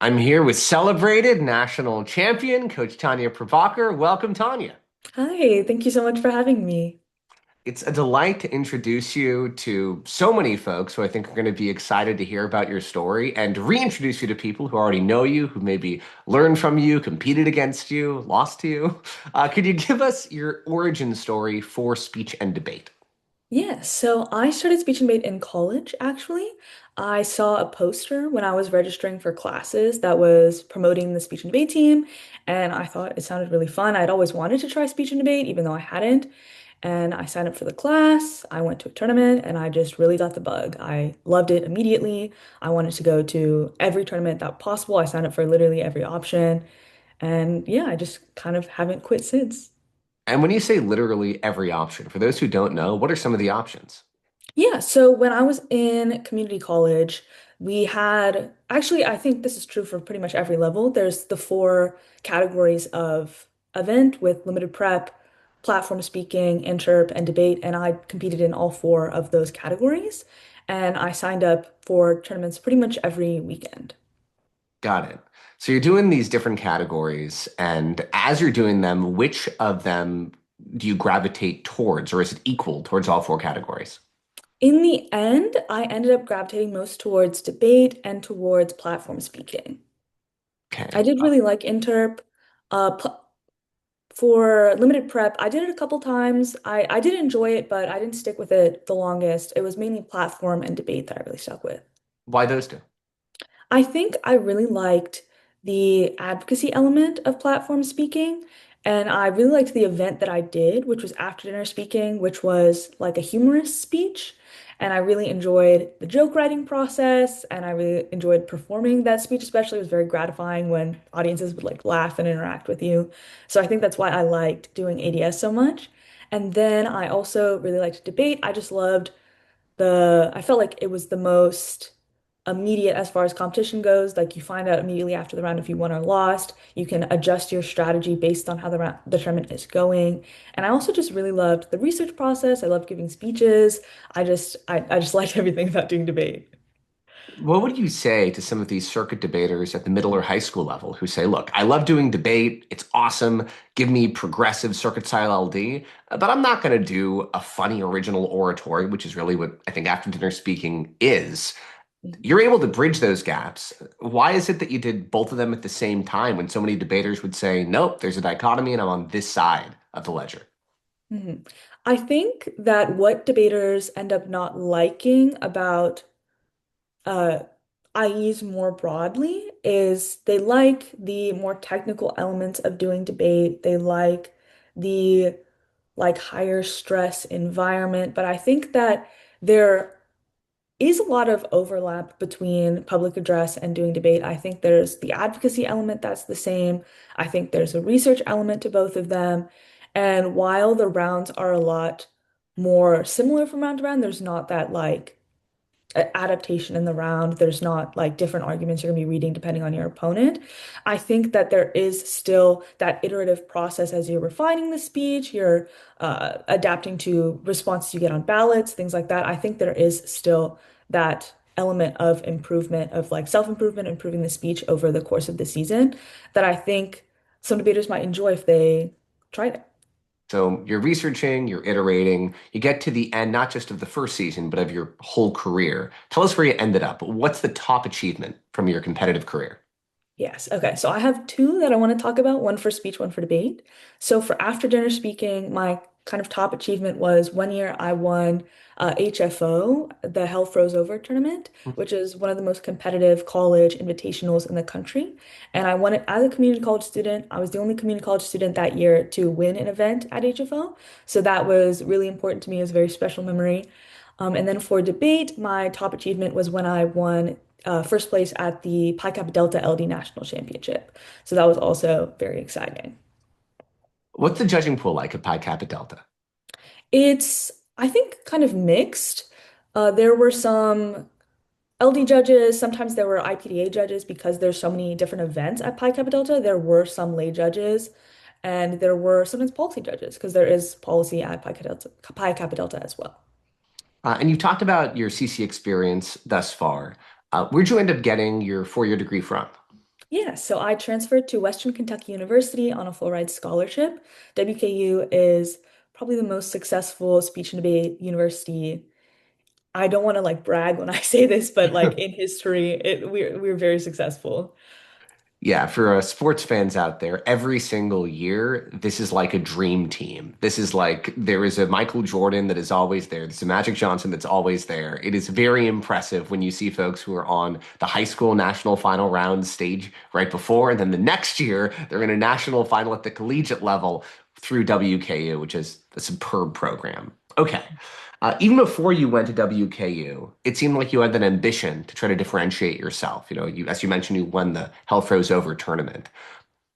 I'm here with celebrated national champion, Coach Tanya Prabhakar. Welcome, Tanya. Hi, thank you so much for having me. It's a delight to introduce you to so many folks who I think are going to be excited to hear about your story and reintroduce you to people who already know you, who maybe learned from you, competed against you, lost to you. Could you give us your origin story for speech and debate? Yeah, so I started speech and debate in college, actually. I saw a poster when I was registering for classes that was promoting the speech and debate team, and I thought it sounded really fun. I'd always wanted to try speech and debate, even though I hadn't. And I signed up for the class, I went to a tournament, and I just really got the bug. I loved it immediately. I wanted to go to every tournament that possible. I signed up for literally every option. And yeah, I just kind of haven't quit since. And when you say literally every option, for those who don't know, what are some of the options? Yeah, so when I was in community college, we had actually, I think this is true for pretty much every level. There's the four categories of event with limited prep, platform speaking, interp, and debate. And I competed in all four of those categories. And I signed up for tournaments pretty much every weekend. Got it. So you're doing these different categories, and as you're doing them, which of them do you gravitate towards, or is it equal towards all four categories? In the end, I ended up gravitating most towards debate and towards platform speaking. I Okay. did really like interp. Pl For limited prep, I did it a couple times. I did enjoy it, but I didn't stick with it the longest. It was mainly platform and debate that I really stuck with. Why those two? I think I really liked the advocacy element of platform speaking, and I really liked the event that I did, which was after dinner speaking, which was like a humorous speech. And I really enjoyed the joke writing process, and I really enjoyed performing that speech, especially. It was very gratifying when audiences would like laugh and interact with you. So I think that's why I liked doing ADS so much. And then I also really liked debate. I just loved I felt like it was the most immediate as far as competition goes. Like you find out immediately after the round if you won or lost. You can adjust your strategy based on how the tournament is going. And I also just really loved the research process. I loved giving speeches. I just liked everything about doing debate. What would you say to some of these circuit debaters at the middle or high school level who say, look, I love doing debate. It's awesome. Give me progressive circuit style LD, but I'm not going to do a funny original oratory, which is really what I think after dinner speaking is. You're able to bridge those gaps. Why is it that you did both of them at the same time when so many debaters would say, nope, there's a dichotomy and I'm on this side of the ledger? Mhm. I think that what debaters end up not liking about uh, IEs more broadly is they like the more technical elements of doing debate. They like the higher stress environment. But I think that there is a lot of overlap between public address and doing debate. I think there's the advocacy element that's the same. I think there's a research element to both of them. And while the rounds are a lot more similar from round to round, there's not that adaptation in the round. There's not like different arguments you're going to be reading depending on your opponent. I think that there is still that iterative process as you're refining the speech, you're adapting to responses you get on ballots, things like that. I think there is still that element of improvement, of like self-improvement, improving the speech over the course of the season that I think some debaters might enjoy if they tried it. So you're researching, you're iterating, you get to the end, not just of the first season, but of your whole career. Tell us where you ended up. What's the top achievement from your competitive career? Yes. Okay. So I have two that I want to talk about, one for speech, one for debate. So for after dinner speaking, my kind of top achievement was one year I won HFO, the Hell Froze Over tournament, which is one of the most competitive college invitationals in the country. And I won it as a community college student. I was the only community college student that year to win an event at HFO. So that was really important to me. It was a very special memory. And then for debate, my top achievement was when I won first place at the Pi Kappa Delta LD National Championship. So that was also very exciting. What's the judging pool like at Pi Kappa Delta? It's, I think, kind of mixed. There were some LD judges, sometimes there were IPDA judges because there's so many different events at Pi Kappa Delta. There were some lay judges, and there were sometimes policy judges because there is policy at Pi Kappa Delta as well. And you've talked about your CC experience thus far. Where'd you end up getting your four-year degree from? Yeah, so I transferred to Western Kentucky University on a full ride scholarship. WKU is probably the most successful speech and debate university. I don't want to like brag when I say this, but like in history, we're very successful. Yeah, for sports fans out there, every single year, this is like a dream team. This is like there is a Michael Jordan that is always there. There's a Magic Johnson that's always there. It is very impressive when you see folks who are on the high school national final round stage right before, and then the next year they're in a national final at the collegiate level through WKU, which is a superb program. Okay. Even before you went to WKU, it seemed like you had that ambition to try to differentiate yourself. As you mentioned, you won the Hell Froze Over tournament.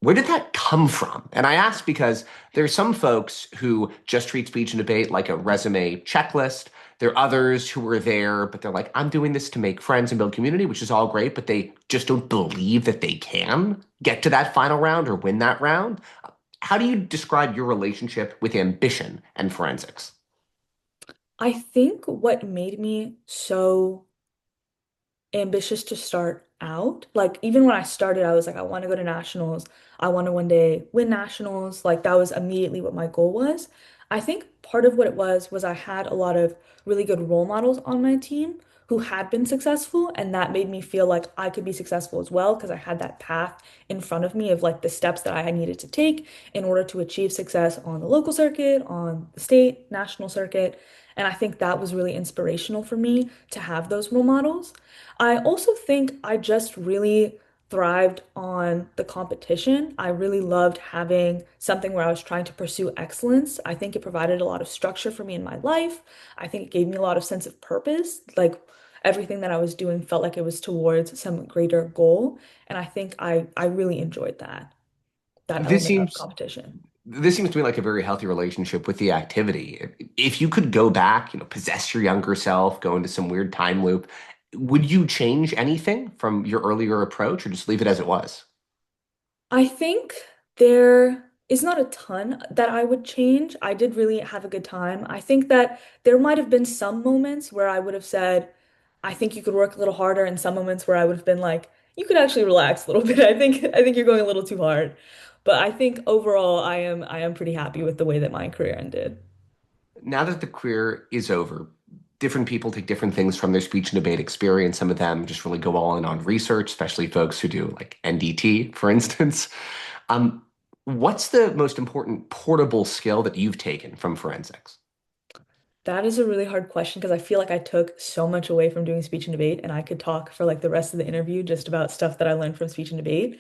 Where did that come from? And I ask because there's some folks who just treat speech and debate like a resume checklist. There are others who are there, but they're like, I'm doing this to make friends and build community, which is all great, but they just don't believe that they can get to that final round or win that round. How do you describe your relationship with ambition and forensics? I think what made me so ambitious to start out. Like even when I started, I was like, I want to go to nationals. I want to one day win nationals. Like that was immediately what my goal was. I think part of what it was I had a lot of really good role models on my team who had been successful, and that made me feel like I could be successful as well because I had that path in front of me of like the steps that I had needed to take in order to achieve success on the local circuit, on the state, national circuit. And I think that was really inspirational for me to have those role models. I also think I just really thrived on the competition. I really loved having something where I was trying to pursue excellence. I think it provided a lot of structure for me in my life. I think it gave me a lot of sense of purpose. Like everything that I was doing felt like it was towards some greater goal. And I think I really enjoyed that This element of seems competition. this seems to me like a very healthy relationship with the activity. If you could go back, possess your younger self, go into some weird time loop, would you change anything from your earlier approach or just leave it as it was? I think there is not a ton that I would change. I did really have a good time. I think that there might have been some moments where I would have said, I think you could work a little harder, and some moments where I would have been like, you could actually relax a little bit. I think you're going a little too hard. But I think overall I am pretty happy with the way that my career ended. Now that the career is over, different people take different things from their speech and debate experience. Some of them just really go all in on research, especially folks who do like NDT, for instance. Um, what's the most important portable skill that you've taken from forensics? That is a really hard question because I feel like I took so much away from doing speech and debate, and I could talk for like the rest of the interview just about stuff that I learned from speech and debate.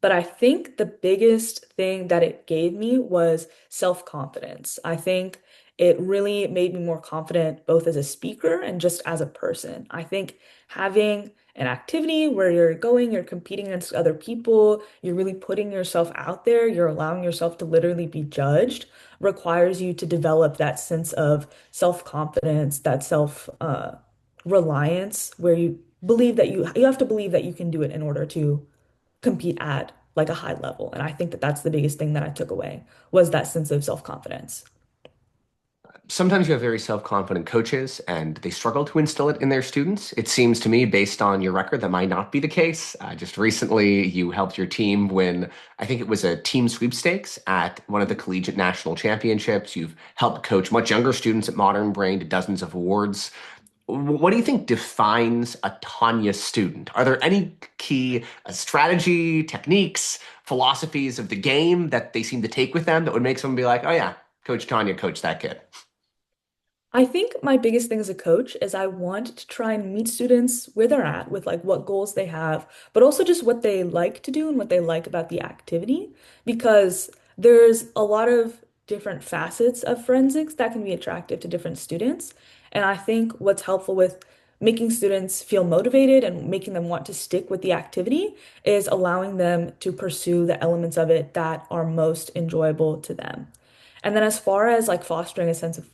But I think the biggest thing that it gave me was self-confidence. I think it really made me more confident both as a speaker and just as a person. I think having an activity where you're going, you're competing against other people, you're really putting yourself out there, you're allowing yourself to literally be judged, requires you to develop that sense of self-confidence, that self reliance, where you believe that you have to believe that you can do it in order to compete at like a high level. And I think that that's the biggest thing that I took away was that sense of self-confidence. Sometimes you have very self-confident coaches and they struggle to instill it in their students. It seems to me, based on your record, that might not be the case. Just recently, you helped your team win, I think it was a team sweepstakes at one of the collegiate national championships. You've helped coach much younger students at Modern Brain to dozens of awards. What do you think defines a Tanya student? Are there any key strategy, techniques, philosophies of the game that they seem to take with them that would make someone be like, oh yeah, Coach Tanya coached that kid? I think my biggest thing as a coach is I want to try and meet students where they're at with like what goals they have, but also just what they like to do and what they like about the activity, because there's a lot of different facets of forensics that can be attractive to different students. And I think what's helpful with making students feel motivated and making them want to stick with the activity is allowing them to pursue the elements of it that are most enjoyable to them. And then as far as like fostering a sense of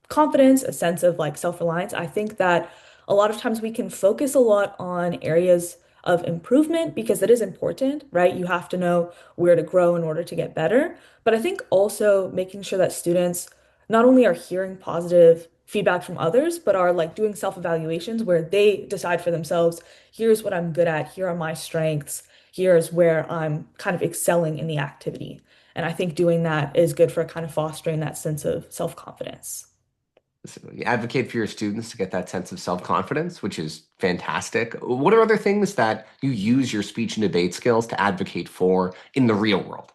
confidence, a sense of like self-reliance. I think that a lot of times we can focus a lot on areas of improvement because it is important, right? You have to know where to grow in order to get better. But I think also making sure that students not only are hearing positive feedback from others, but are like doing self-evaluations where they decide for themselves, here's what I'm good at, here are my strengths, here's where I'm kind of excelling in the activity. And I think doing that is good for kind of fostering that sense of self-confidence. So you advocate for your students to get that sense of self-confidence, which is fantastic. What are other things that you use your speech and debate skills to advocate for in the real world?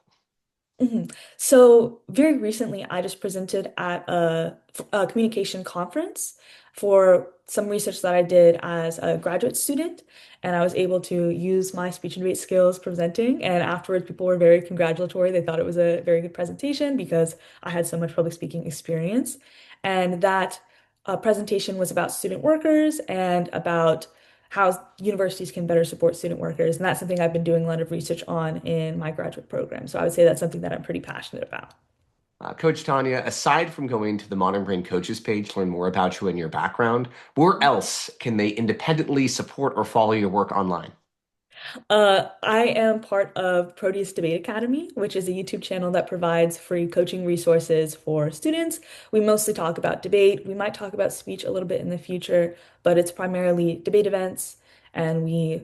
Mhm. So very recently, I just presented at a communication conference for some research that I did as a graduate student, and I was able to use my speech and debate skills presenting. And afterwards, people were very congratulatory. They thought it was a very good presentation because I had so much public speaking experience, and that presentation was about student workers and about how universities can better support student workers. And that's something I've been doing a lot of research on in my graduate program. So I would say that's something that I'm pretty passionate about. Coach Tanya, aside from going to the Modern Brain coaches page to learn more about you and your background, where else can they independently support or follow your work online? I am part of Proteus Debate Academy, which is a YouTube channel that provides free coaching resources for students. We mostly talk about debate. We might talk about speech a little bit in the future, but it's primarily debate events, and we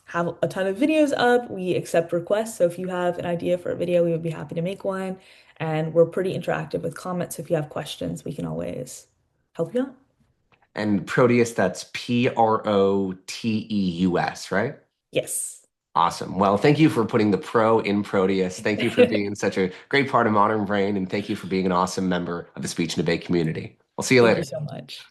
have a ton of videos up. We accept requests, so if you have an idea for a video, we would be happy to make one. And we're pretty interactive with comments. So if you have questions, we can always help you out. And Proteus, that's Proteus, right? Yes. Awesome. Well, thank you for putting the pro in Proteus. Thank you for being such a great part of Modern Brain, and thank you for being an awesome member of the speech and debate community. I'll see you Thank you later. so much.